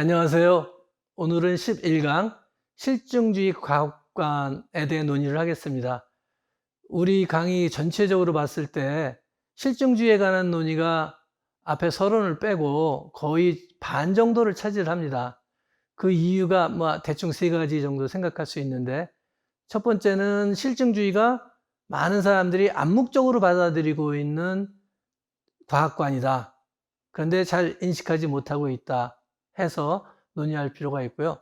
안녕하세요. 오늘은 11강 실증주의 과학관에 대해 논의를 하겠습니다. 우리 강의 전체적으로 봤을 때 실증주의에 관한 논의가 앞에 서론을 빼고 거의 반 정도를 차지합니다. 그 이유가 대충 세 가지 정도 생각할 수 있는데, 첫 번째는 실증주의가 많은 사람들이 암묵적으로 받아들이고 있는 과학관이다. 그런데 잘 인식하지 못하고 있다 해서 논의할 필요가 있고요.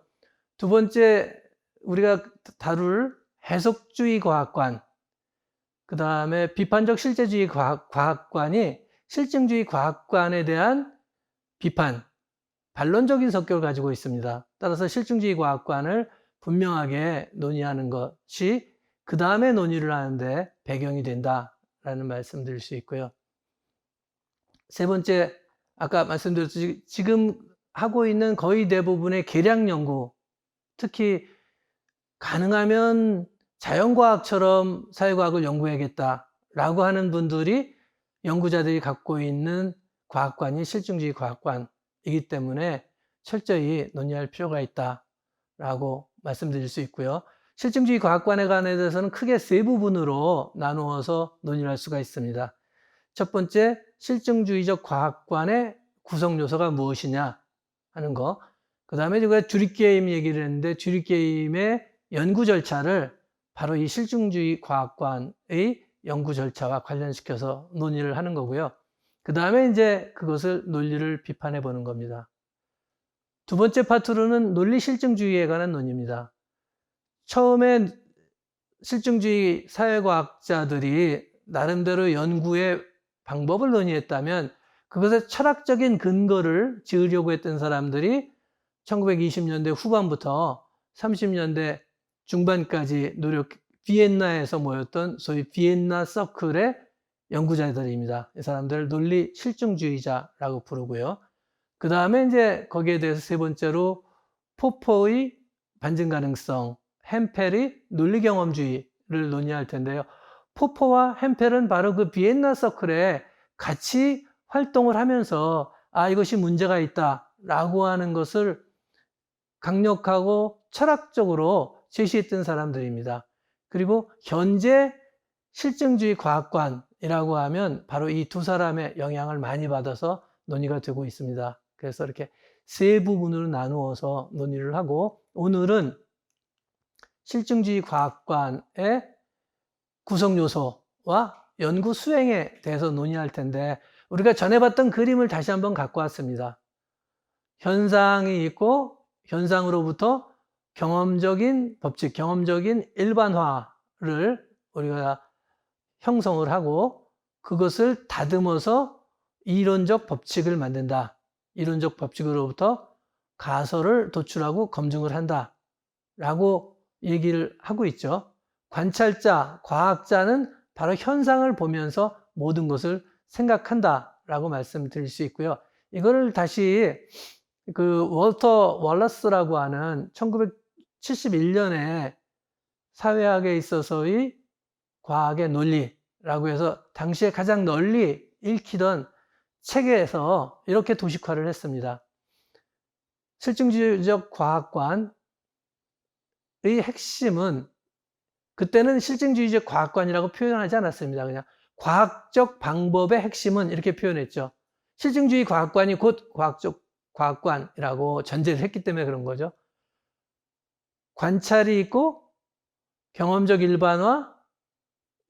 두 번째, 우리가 다룰 해석주의 과학관, 그 다음에 비판적 실제주의 과학관이 실증주의 과학관에 대한 비판, 반론적인 성격을 가지고 있습니다. 따라서 실증주의 과학관을 분명하게 논의하는 것이 그 다음에 논의를 하는데 배경이 된다라는 말씀 드릴 수 있고요. 세 번째, 아까 말씀드렸듯이 지금 하고 있는 거의 대부분의 계량 연구, 특히 가능하면 자연과학처럼 사회과학을 연구해야겠다라고 하는 분들이, 연구자들이 갖고 있는 과학관이 실증주의 과학관이기 때문에 철저히 논의할 필요가 있다라고 말씀드릴 수 있고요. 실증주의 과학관에 관해 대해서는 크게 세 부분으로 나누어서 논의를 할 수가 있습니다. 첫 번째, 실증주의적 과학관의 구성 요소가 무엇이냐 하는 거. 그 다음에 제가 주립게임 얘기를 했는데, 주립게임의 연구 절차를 바로 이 실증주의 과학관의 연구 절차와 관련시켜서 논의를 하는 거고요. 그 다음에 이제 그것을 논리를 비판해 보는 겁니다. 두 번째 파트로는 논리 실증주의에 관한 논의입니다. 처음에 실증주의 사회과학자들이 나름대로 연구의 방법을 논의했다면, 그것의 철학적인 근거를 지으려고 했던 사람들이 1920년대 후반부터 30년대 중반까지 비엔나에서 모였던 소위 비엔나 서클의 연구자들입니다. 이 사람들을 논리 실증주의자라고 부르고요. 그 다음에 이제 거기에 대해서 세 번째로 포퍼의 반증 가능성, 햄펠의 논리 경험주의를 논의할 텐데요. 포퍼와 햄펠은 바로 그 비엔나 서클에 같이 활동을 하면서 이것이 문제가 있다라고 하는 것을 강력하고 철학적으로 제시했던 사람들입니다. 그리고 현재 실증주의 과학관이라고 하면 바로 이 두 사람의 영향을 많이 받아서 논의가 되고 있습니다. 그래서 이렇게 세 부분으로 나누어서 논의를 하고, 오늘은 실증주의 과학관의 구성 요소와 연구 수행에 대해서 논의할 텐데, 우리가 전에 봤던 그림을 다시 한번 갖고 왔습니다. 현상이 있고 현상으로부터 경험적인 법칙, 경험적인 일반화를 우리가 형성을 하고, 그것을 다듬어서 이론적 법칙을 만든다. 이론적 법칙으로부터 가설을 도출하고 검증을 한다 라고 얘기를 하고 있죠. 관찰자, 과학자는 바로 현상을 보면서 모든 것을 생각한다 라고 말씀드릴 수 있고요. 이거를 다시 그 월터 월러스라고 하는 1971년에 사회학에 있어서의 과학의 논리라고 해서 당시에 가장 널리 읽히던 책에서 이렇게 도식화를 했습니다. 실증주의적 과학관의 핵심은, 그때는 실증주의적 과학관이라고 표현하지 않았습니다. 그냥 과학적 방법의 핵심은 이렇게 표현했죠. 실증주의 과학관이 곧 과학적 과학관이라고 전제를 했기 때문에 그런 거죠. 관찰이 있고 경험적 일반화,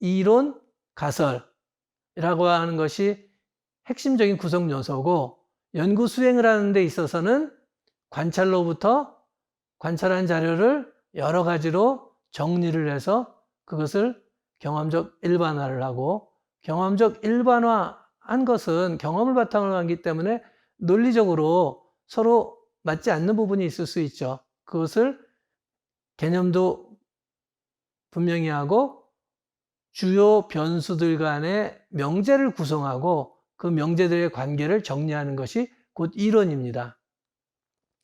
이론, 가설이라고 하는 것이 핵심적인 구성 요소고, 연구 수행을 하는 데 있어서는 관찰로부터 관찰한 자료를 여러 가지로 정리를 해서 그것을 경험적 일반화를 하고, 경험적 일반화한 것은 경험을 바탕으로 하기 때문에 논리적으로 서로 맞지 않는 부분이 있을 수 있죠. 그것을 개념도 분명히 하고 주요 변수들 간의 명제를 구성하고 그 명제들의 관계를 정리하는 것이 곧 이론입니다.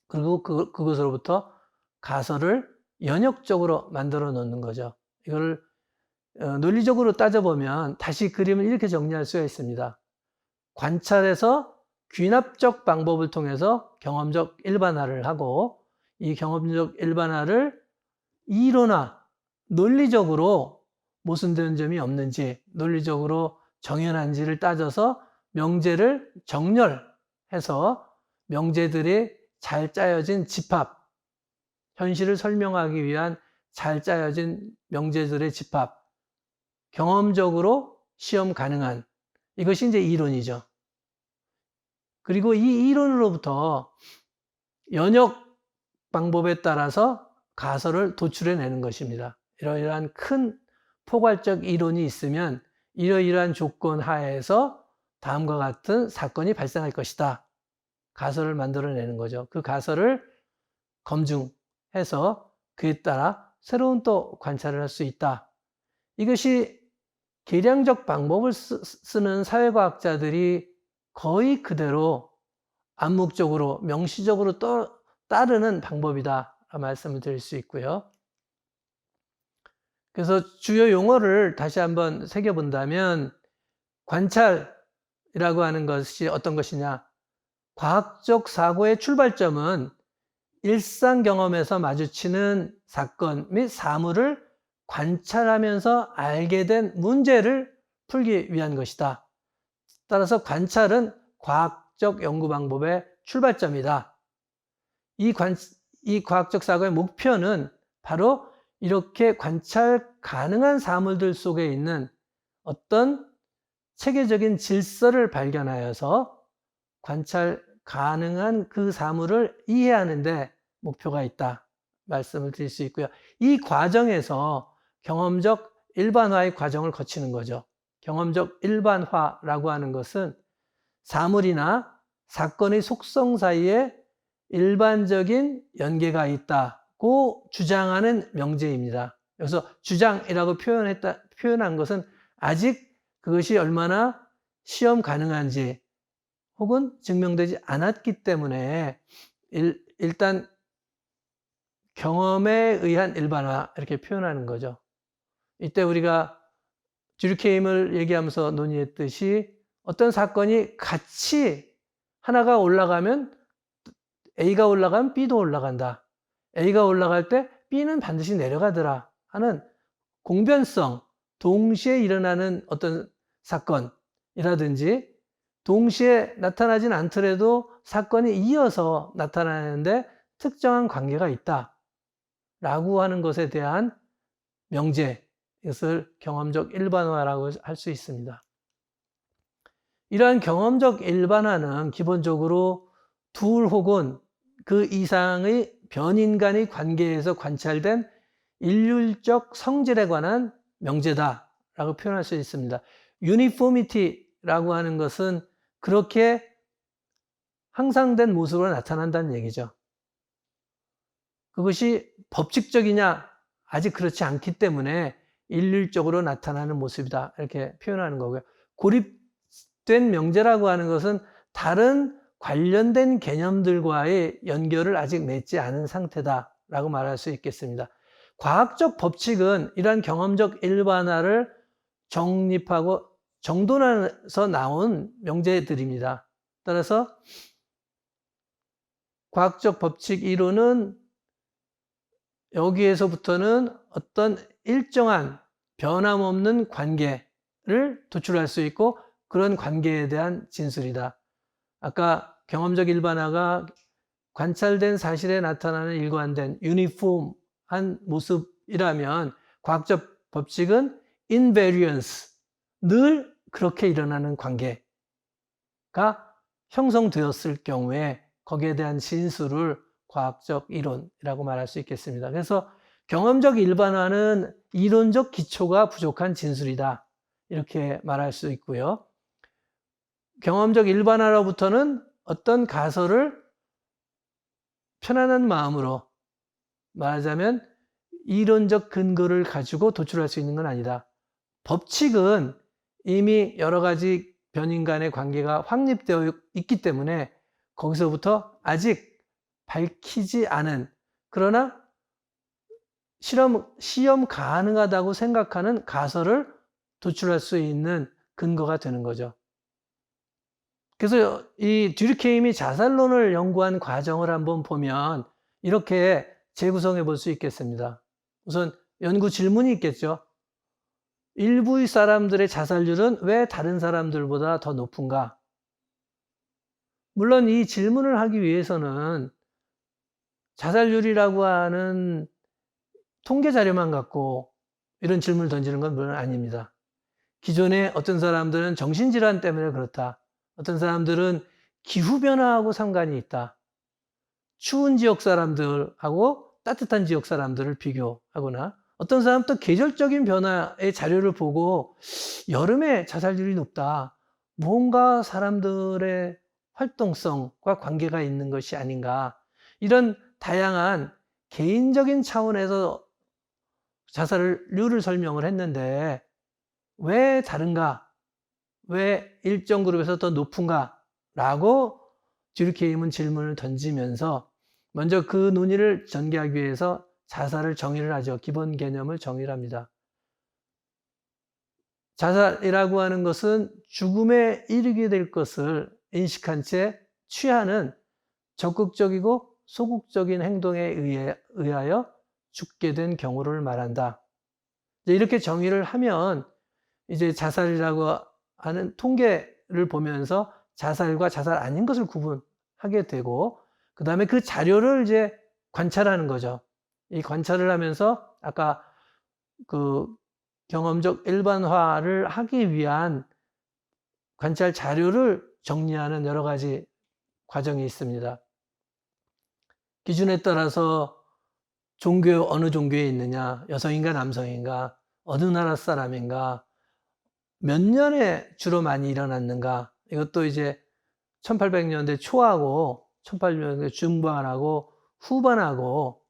그리고 그것으로부터 가설을 연역적으로 만들어 놓는 거죠. 이걸 논리적으로 따져보면 다시 그림을 이렇게 정리할 수가 있습니다. 관찰에서 귀납적 방법을 통해서 경험적 일반화를 하고, 이 경험적 일반화를 이론화, 논리적으로 모순되는 점이 없는지, 논리적으로 정연한지를 따져서 명제를 정렬해서 명제들이 잘 짜여진 집합, 현실을 설명하기 위한 잘 짜여진 명제들의 집합, 경험적으로 시험 가능한, 이것이 이제 이론이죠. 그리고 이 이론으로부터 연역 방법에 따라서 가설을 도출해내는 것입니다. 이러이러한 큰 포괄적 이론이 있으면 이러이러한 조건 하에서 다음과 같은 사건이 발생할 것이다. 가설을 만들어내는 거죠. 그 가설을 검증해서 그에 따라 새로운 또 관찰을 할 수 있다. 이것이 계량적 방법을 쓰는 사회과학자들이 거의 그대로 암묵적으로 명시적으로 따르는 방법이다 말씀을 드릴 수 있고요. 그래서 주요 용어를 다시 한번 새겨본다면, 관찰이라고 하는 것이 어떤 것이냐, 과학적 사고의 출발점은 일상 경험에서 마주치는 사건 및 사물을 관찰하면서 알게 된 문제를 풀기 위한 것이다. 따라서 관찰은 과학적 연구 방법의 출발점이다. 이 과학적 사고의 목표는 바로 이렇게 관찰 가능한 사물들 속에 있는 어떤 체계적인 질서를 발견하여서 관찰 가능한 그 사물을 이해하는 데 목표가 있다 말씀을 드릴 수 있고요. 이 과정에서 경험적 일반화의 과정을 거치는 거죠. 경험적 일반화라고 하는 것은 사물이나 사건의 속성 사이에 일반적인 연계가 있다고 주장하는 명제입니다. 여기서 주장이라고 표현한 것은 아직 그것이 얼마나 시험 가능한지 혹은 증명되지 않았기 때문에 일단 경험에 의한 일반화 이렇게 표현하는 거죠. 이때 우리가 듀르케임을 얘기하면서 논의했듯이 어떤 사건이 같이 하나가 올라가면 A가 올라가면 B도 올라간다. A가 올라갈 때 B는 반드시 내려가더라 하는 공변성, 동시에 일어나는 어떤 사건이라든지 동시에 나타나진 않더라도 사건이 이어서 나타나는데 특정한 관계가 있다 라고 하는 것에 대한 명제, 이것을 경험적 일반화라고 할 수 있습니다. 이러한 경험적 일반화는 기본적으로 둘 혹은 그 이상의 변인 간의 관계에서 관찰된 일률적 성질에 관한 명제다라고 표현할 수 있습니다. 유니포미티라고 하는 것은 그렇게 항상된 모습으로 나타난다는 얘기죠. 그것이 법칙적이냐? 아직 그렇지 않기 때문에 일률적으로 나타나는 모습이다 이렇게 표현하는 거고요. 고립된 명제라고 하는 것은 다른 관련된 개념들과의 연결을 아직 맺지 않은 상태다라고 말할 수 있겠습니다. 과학적 법칙은 이러한 경험적 일반화를 정립하고 정돈해서 나온 명제들입니다. 따라서 과학적 법칙 이론은 여기에서부터는 어떤 일정한 변함없는 관계를 도출할 수 있고 그런 관계에 대한 진술이다. 아까 경험적 일반화가 관찰된 사실에 나타나는 일관된 유니폼한 모습이라면 과학적 법칙은 invariance, 늘 그렇게 일어나는 관계가 형성되었을 경우에 거기에 대한 진술을 과학적 이론이라고 말할 수 있겠습니다. 그래서 경험적 일반화는 이론적 기초가 부족한 진술이다 이렇게 말할 수 있고요. 경험적 일반화로부터는 어떤 가설을 편안한 마음으로 말하자면 이론적 근거를 가지고 도출할 수 있는 건 아니다. 법칙은 이미 여러 가지 변인 간의 관계가 확립되어 있기 때문에 거기서부터 아직 밝히지 않은, 그러나 시험 가능하다고 생각하는 가설을 도출할 수 있는 근거가 되는 거죠. 그래서 이 듀르케임이 자살론을 연구한 과정을 한번 보면 이렇게 재구성해 볼 수 있겠습니다. 우선 연구 질문이 있겠죠. 일부의 사람들의 자살률은 왜 다른 사람들보다 더 높은가? 물론 이 질문을 하기 위해서는 자살률이라고 하는 통계 자료만 갖고 이런 질문을 던지는 건 물론 아닙니다. 기존에 어떤 사람들은 정신질환 때문에 그렇다. 어떤 사람들은 기후변화하고 상관이 있다. 추운 지역 사람들하고 따뜻한 지역 사람들을 비교하거나 어떤 사람 또 계절적인 변화의 자료를 보고 여름에 자살률이 높다. 뭔가 사람들의 활동성과 관계가 있는 것이 아닌가. 이런 다양한 개인적인 차원에서 자살률을 설명을 했는데 왜 다른가? 왜 일정 그룹에서 더 높은가? 라고 듀르케임은 질문을 던지면서 먼저 그 논의를 전개하기 위해서 자살을 정의를 하죠. 기본 개념을 정의를 합니다. 자살이라고 하는 것은 죽음에 이르게 될 것을 인식한 채 취하는 적극적이고 소극적인 행동에 의하여 죽게 된 경우를 말한다. 이렇게 정의를 하면 이제 자살이라고 하는 통계를 보면서 자살과 자살 아닌 것을 구분하게 되고, 그 다음에 그 자료를 이제 관찰하는 거죠. 이 관찰을 하면서 아까 그 경험적 일반화를 하기 위한 관찰 자료를 정리하는 여러 가지 과정이 있습니다. 기준에 따라서 어느 종교에 있느냐, 여성인가 남성인가, 어느 나라 사람인가, 몇 년에 주로 많이 일어났는가, 이것도 이제 1800년대 초하고 1800년대 중반하고 후반하고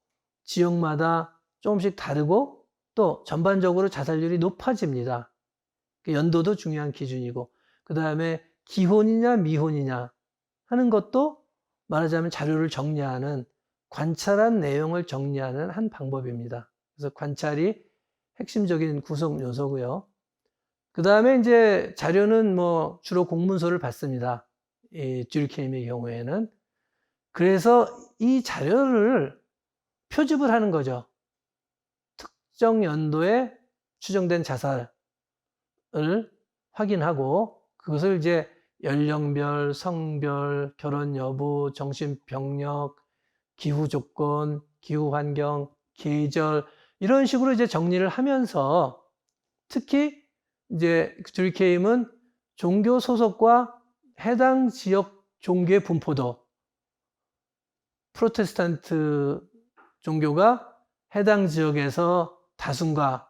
지역마다 조금씩 다르고 또 전반적으로 자살률이 높아집니다. 연도도 중요한 기준이고, 그 다음에 기혼이냐 미혼이냐 하는 것도 말하자면 자료를 정리하는, 관찰한 내용을 정리하는 한 방법입니다. 그래서 관찰이 핵심적인 구성 요소고요. 그 다음에 이제 자료는 뭐 주로 공문서를 받습니다. 이 듀르케임의 경우에는. 그래서 이 자료를 표집을 하는 거죠. 특정 연도에 추정된 자살을 확인하고 그것을 이제 연령별, 성별, 결혼 여부, 정신병력, 기후 조건, 기후 환경, 계절 이런 식으로 이제 정리를 하면서 특히 이제 듀르케임은 종교 소속과 해당 지역 종교의 분포도, 프로테스탄트 종교가 해당 지역에서 다수인가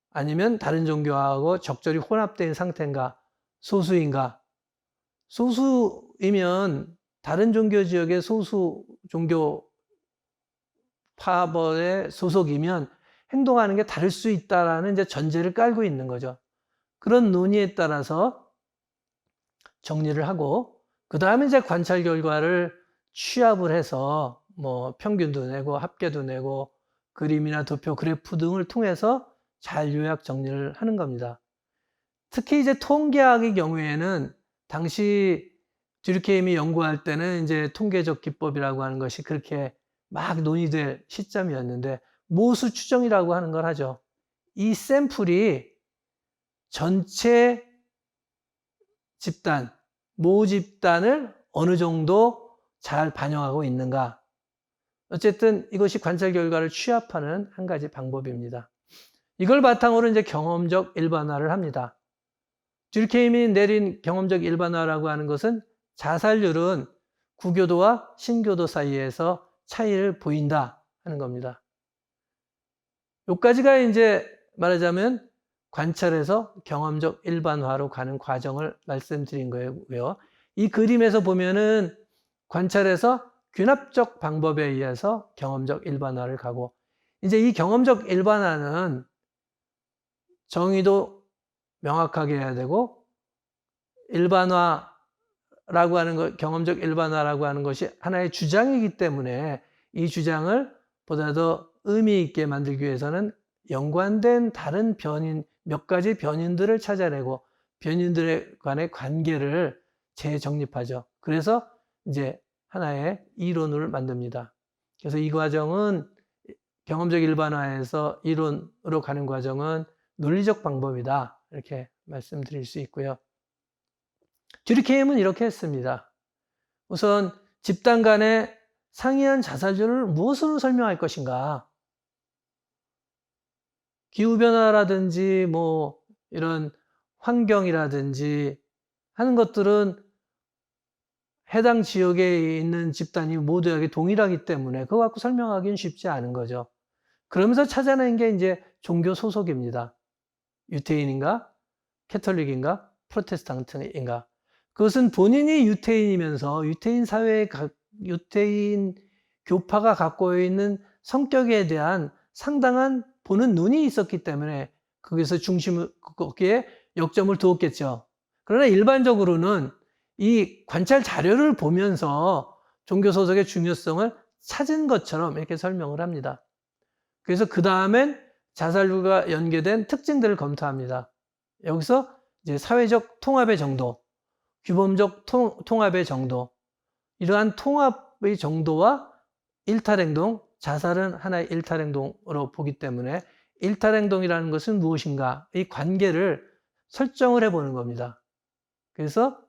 아니면 다른 종교하고 적절히 혼합된 상태인가, 소수인가. 소수이면 다른 종교 지역의 소수 종교 파벌의 소속이면 행동하는 게 다를 수 있다라는 이제 전제를 깔고 있는 거죠. 그런 논의에 따라서 정리를 하고, 그 다음에 이제 관찰 결과를 취합을 해서 뭐 평균도 내고 합계도 내고 그림이나 도표, 그래프 등을 통해서 잘 요약 정리를 하는 겁니다. 특히 이제 통계학의 경우에는 당시 듀르케임이 연구할 때는 이제 통계적 기법이라고 하는 것이 그렇게 막 논의될 시점이었는데 모수 추정이라고 하는 걸 하죠. 이 샘플이 전체 집단, 모 집단을 어느 정도 잘 반영하고 있는가. 어쨌든 이것이 관찰 결과를 취합하는 한 가지 방법입니다. 이걸 바탕으로 이제 경험적 일반화를 합니다. 듀르케임이 내린 경험적 일반화라고 하는 것은 자살률은 구교도와 신교도 사이에서 차이를 보인다 하는 겁니다. 여기까지가 이제 말하자면 관찰에서 경험적 일반화로 가는 과정을 말씀드린 거고요. 이 그림에서 보면은 관찰에서 귀납적 방법에 의해서 경험적 일반화를 가고, 이제 이 경험적 일반화는 정의도 명확하게 해야 되고, 일반화라고 하는 것, 경험적 일반화라고 하는 것이 하나의 주장이기 때문에 이 주장을 보다 더 의미 있게 만들기 위해서는 연관된 다른 변인, 몇 가지 변인들을 찾아내고 변인들에 관의 관계를 재정립하죠. 그래서 이제 하나의 이론을 만듭니다. 그래서 이 과정은 경험적 일반화에서 이론으로 가는 과정은 논리적 방법이다. 이렇게 말씀드릴 수 있고요. 듀리케임은 이렇게 했습니다. 우선 집단 간의 상이한 자살률을 무엇으로 설명할 것인가? 기후변화라든지 뭐 이런 환경이라든지 하는 것들은 해당 지역에 있는 집단이 모두에게 동일하기 때문에 그거 갖고 설명하기는 쉽지 않은 거죠. 그러면서 찾아낸 게 이제 종교 소속입니다. 유태인인가? 캐톨릭인가? 프로테스탄트인가? 그것은 본인이 유태인이면서 유태인 교파가 갖고 있는 성격에 대한 상당한 보는 눈이 있었기 때문에 거기서 거기에 역점을 두었겠죠. 그러나 일반적으로는 이 관찰 자료를 보면서 종교 소속의 중요성을 찾은 것처럼 이렇게 설명을 합니다. 그래서 그 다음엔 자살률과 연계된 특징들을 검토합니다. 여기서 이제 사회적 통합의 정도, 규범적 통합의 정도, 이러한 통합의 정도와 일탈행동, 자살은 하나의 일탈행동으로 보기 때문에 일탈행동이라는 것은 무엇인가? 이 관계를 설정을 해보는 겁니다. 그래서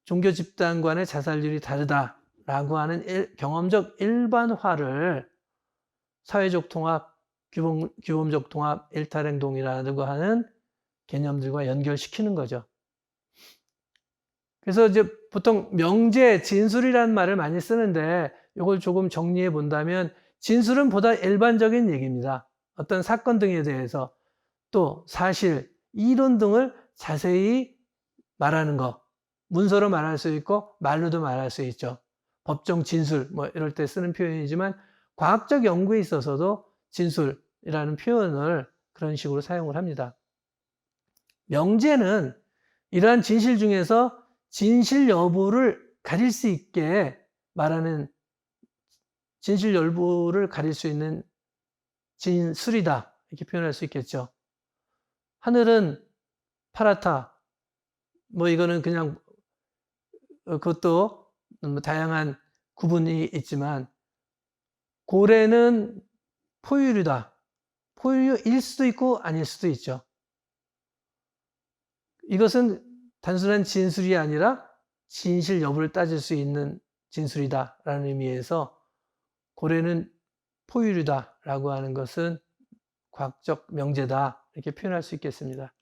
종교 집단 간의 자살률이 다르다라고 하는 경험적 일반화를 사회적 통합, 규범적 통합, 일탈행동이라고 하는 개념들과 연결시키는 거죠. 그래서 이제 보통 명제, 진술이라는 말을 많이 쓰는데 이걸 조금 정리해 본다면 진술은 보다 일반적인 얘기입니다. 어떤 사건 등에 대해서 또 사실, 이론 등을 자세히 말하는 거. 문서로 말할 수 있고 말로도 말할 수 있죠. 법정 진술 뭐 이럴 때 쓰는 표현이지만 과학적 연구에 있어서도 진술이라는 표현을 그런 식으로 사용을 합니다. 명제는 이러한 진실 중에서 진실 여부를 가릴 수 있게 말하는, 진실 여부를 가릴 수 있는 진술이다 이렇게 표현할 수 있겠죠. 하늘은 파랗다. 뭐 이거는 그냥 그것도 다양한 구분이 있지만 고래는 포유류다. 포유류일 수도 있고 아닐 수도 있죠. 이것은 단순한 진술이 아니라 진실 여부를 따질 수 있는 진술이다라는 의미에서 고래는 포유류다라고 하는 것은 과학적 명제다 이렇게 표현할 수 있겠습니다.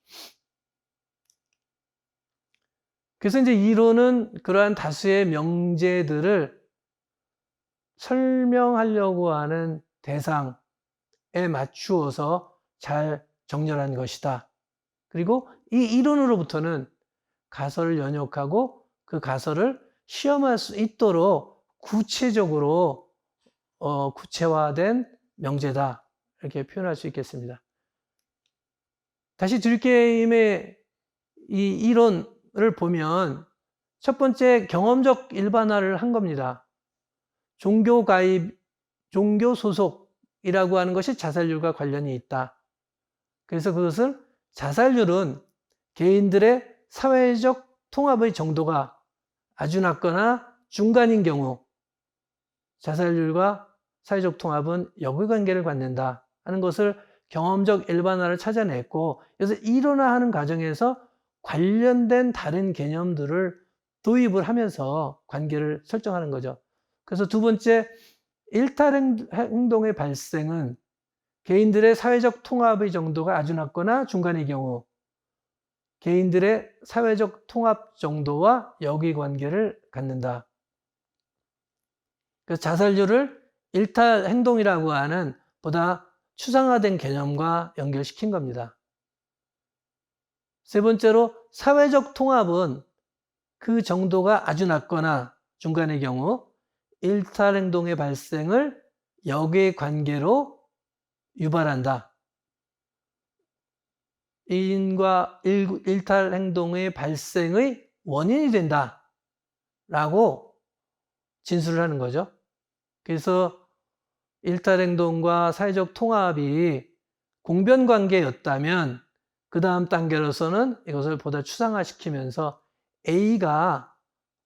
그래서 이제 이론은 그러한 다수의 명제들을 설명하려고 하는 대상에 맞추어서 잘 정렬한 것이다. 그리고 이 이론으로부터는 가설을 연역하고 그 가설을 시험할 수 있도록 구체적으로 구체화된 명제다 이렇게 표현할 수 있겠습니다. 다시 듀리케임의 이 이론을 보면 첫 번째 경험적 일반화를 한 겁니다. 종교 가입, 종교 소속이라고 하는 것이 자살률과 관련이 있다. 그래서 그것을 자살률은 개인들의 사회적 통합의 정도가 아주 낮거나 중간인 경우 자살률과 사회적 통합은 역의관계를 갖는다 하는 것을 경험적 일반화를 찾아냈고, 그래서 이론화하는 과정에서 관련된 다른 개념들을 도입을 하면서 관계를 설정하는 거죠. 그래서 두 번째, 일탈행동의 발생은 개인들의 사회적 통합의 정도가 아주 낮거나 중간의 경우 개인들의 사회적 통합 정도와 역의관계를 갖는다. 그래서 자살률을 일탈행동이라고 하는 보다 추상화된 개념과 연결시킨 겁니다. 세 번째로, 사회적 통합은 그 정도가 아주 낮거나 중간의 경우 일탈행동의 발생을 역의관계로 유발한다. 인과 일탈행동의 발생의 원인이 된다 라고 진술을 하는 거죠. 그래서 일탈행동과 사회적 통합이 공변관계였다면 그 다음 단계로서는 이것을 보다 추상화시키면서 A가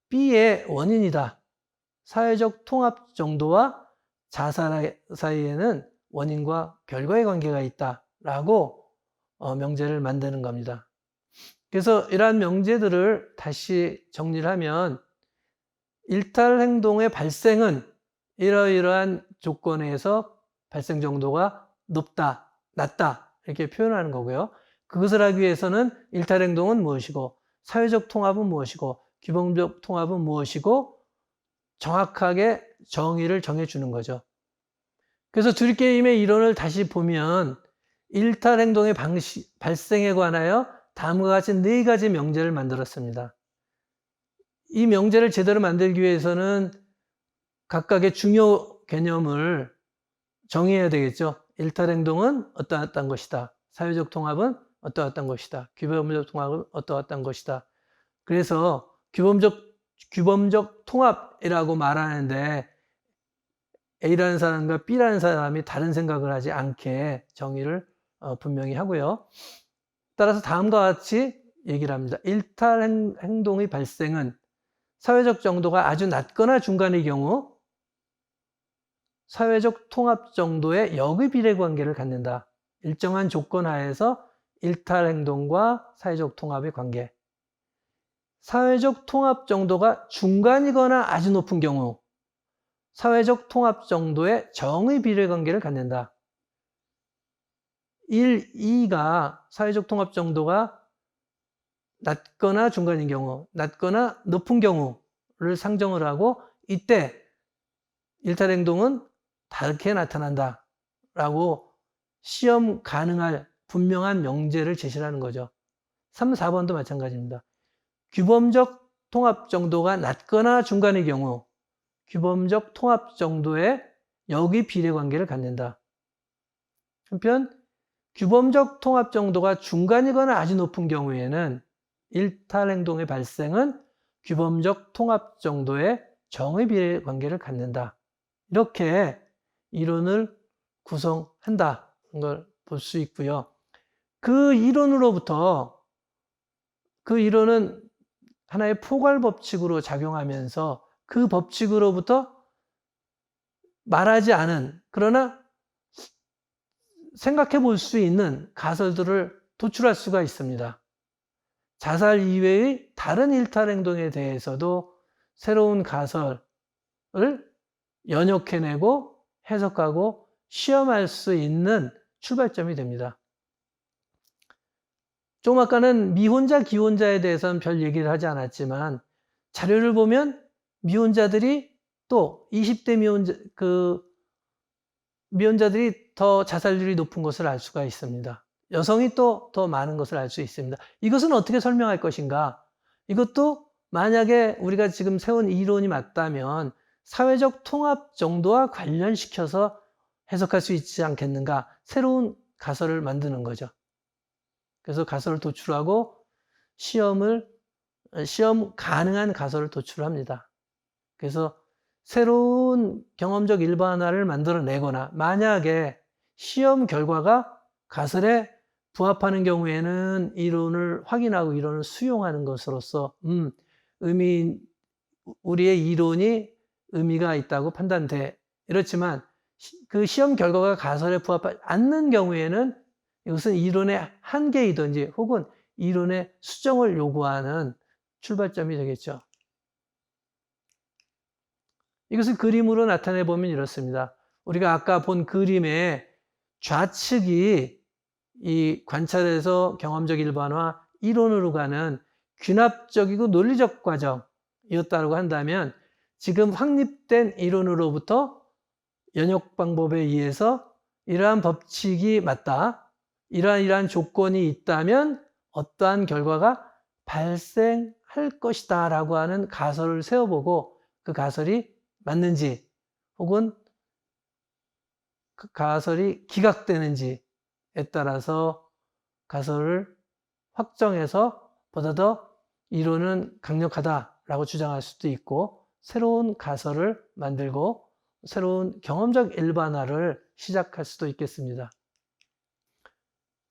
B의 원인이다. 사회적 통합 정도와 자살 사이에는 원인과 결과의 관계가 있다라고 명제를 만드는 겁니다. 그래서 이러한 명제들을 다시 정리를 하면 일탈 행동의 발생은 이러이러한 조건에서 발생 정도가 높다, 낮다 이렇게 표현하는 거고요. 그것을 하기 위해서는 일탈 행동은 무엇이고 사회적 통합은 무엇이고 규범적 통합은 무엇이고 정확하게 정의를 정해주는 거죠. 그래서 둘게임의 이론을 다시 보면 일탈 행동의 발생에 관하여 다음과 같이 4가지 명제를 만들었습니다. 이 명제를 제대로 만들기 위해서는 각각의 중요 개념을 정의해야 되겠죠. 일탈 행동은 어떠한 것이다. 사회적 통합은 어떠한 것이다. 규범적 통합은 어떠한 것이다. 그래서 규범적 통합이라고 말하는데 A라는 사람과 B라는 사람이 다른 생각을 하지 않게 정의를 분명히 하고요. 따라서 다음과 같이 얘기를 합니다. 일탈 행동의 발생은 사회적 정도가 아주 낮거나 중간의 경우 사회적 통합 정도의 역의 비례 관계를 갖는다. 일정한 조건 하에서 일탈 행동과 사회적 통합의 관계. 사회적 통합 정도가 중간이거나 아주 높은 경우 사회적 통합 정도의 정의 비례 관계를 갖는다. 1, 2가 사회적 통합 정도가 낮거나 중간인 경우, 낮거나 높은 경우를 상정을 하고 이때 일탈 행동은 다르게 나타난다 라고 시험 가능할 분명한 명제를 제시하는 거죠. 3, 4번도 마찬가지입니다. 규범적 통합 정도가 낮거나 중간의 경우 규범적 통합 정도의 역의 비례 관계를 갖는다. 한편 규범적 통합 정도가 중간이거나 아주 높은 경우에는 일탈 행동의 발생은 규범적 통합 정도의 정의 비례 관계를 갖는다. 이렇게 이론을 구성한다는 걸 볼 수 있고요. 그 이론은 하나의 포괄 법칙으로 작용하면서 그 법칙으로부터 말하지 않은 그러나 생각해 볼 수 있는 가설들을 도출할 수가 있습니다. 자살 이외의 다른 일탈 행동에 대해서도 새로운 가설을 연역해내고 해석하고 시험할 수 있는 출발점이 됩니다. 좀 아까는 미혼자, 기혼자에 대해서는 별 얘기를 하지 않았지만 자료를 보면 미혼자들이 또 20대 미혼자들이 더 자살률이 높은 것을 알 수가 있습니다. 여성이 또 더 많은 것을 알 수 있습니다. 이것은 어떻게 설명할 것인가? 이것도 만약에 우리가 지금 세운 이론이 맞다면 사회적 통합 정도와 관련시켜서 해석할 수 있지 않겠는가? 새로운 가설을 만드는 거죠. 그래서 가설을 도출하고 시험 가능한 가설을 도출합니다. 그래서 새로운 경험적 일반화를 만들어내거나 만약에 시험 결과가 가설에 부합하는 경우에는 이론을 확인하고 이론을 수용하는 것으로서 우리의 이론이 의미가 있다고 판단돼. 이렇지만 그 시험 결과가 가설에 부합하지 않는 경우에는 이것은 이론의 한계이든지 혹은 이론의 수정을 요구하는 출발점이 되겠죠. 이것을 그림으로 나타내 보면 이렇습니다. 우리가 아까 본 그림의 좌측이 이 관찰에서 경험적 일반화, 이론으로 가는 귀납적이고 논리적 과정이었다고 한다면 지금 확립된 이론으로부터 연역 방법에 의해서 이러한 법칙이 맞다, 이러한 조건이 있다면 어떠한 결과가 발생할 것이다 라고 하는 가설을 세워보고 그 가설이 맞는지 혹은 그 가설이 기각되는지에 따라서 가설을 확정해서 보다 더 이론은 강력하다라고 주장할 수도 있고 새로운 가설을 만들고 새로운 경험적 일반화를 시작할 수도 있겠습니다.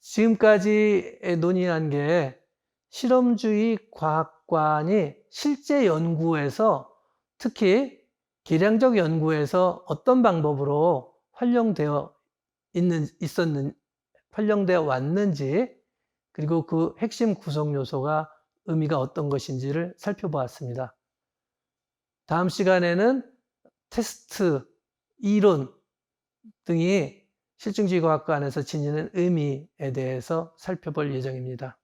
지금까지 논의한 게 실험주의 과학관이 실제 연구에서, 특히 계량적 연구에서 어떤 방법으로 활용되어 왔는지, 그리고 그 핵심 구성 요소가 의미가 어떤 것인지를 살펴보았습니다. 다음 시간에는 테스트, 이론 등이 실증주의 과학관에서 지니는 의미에 대해서 살펴볼 예정입니다.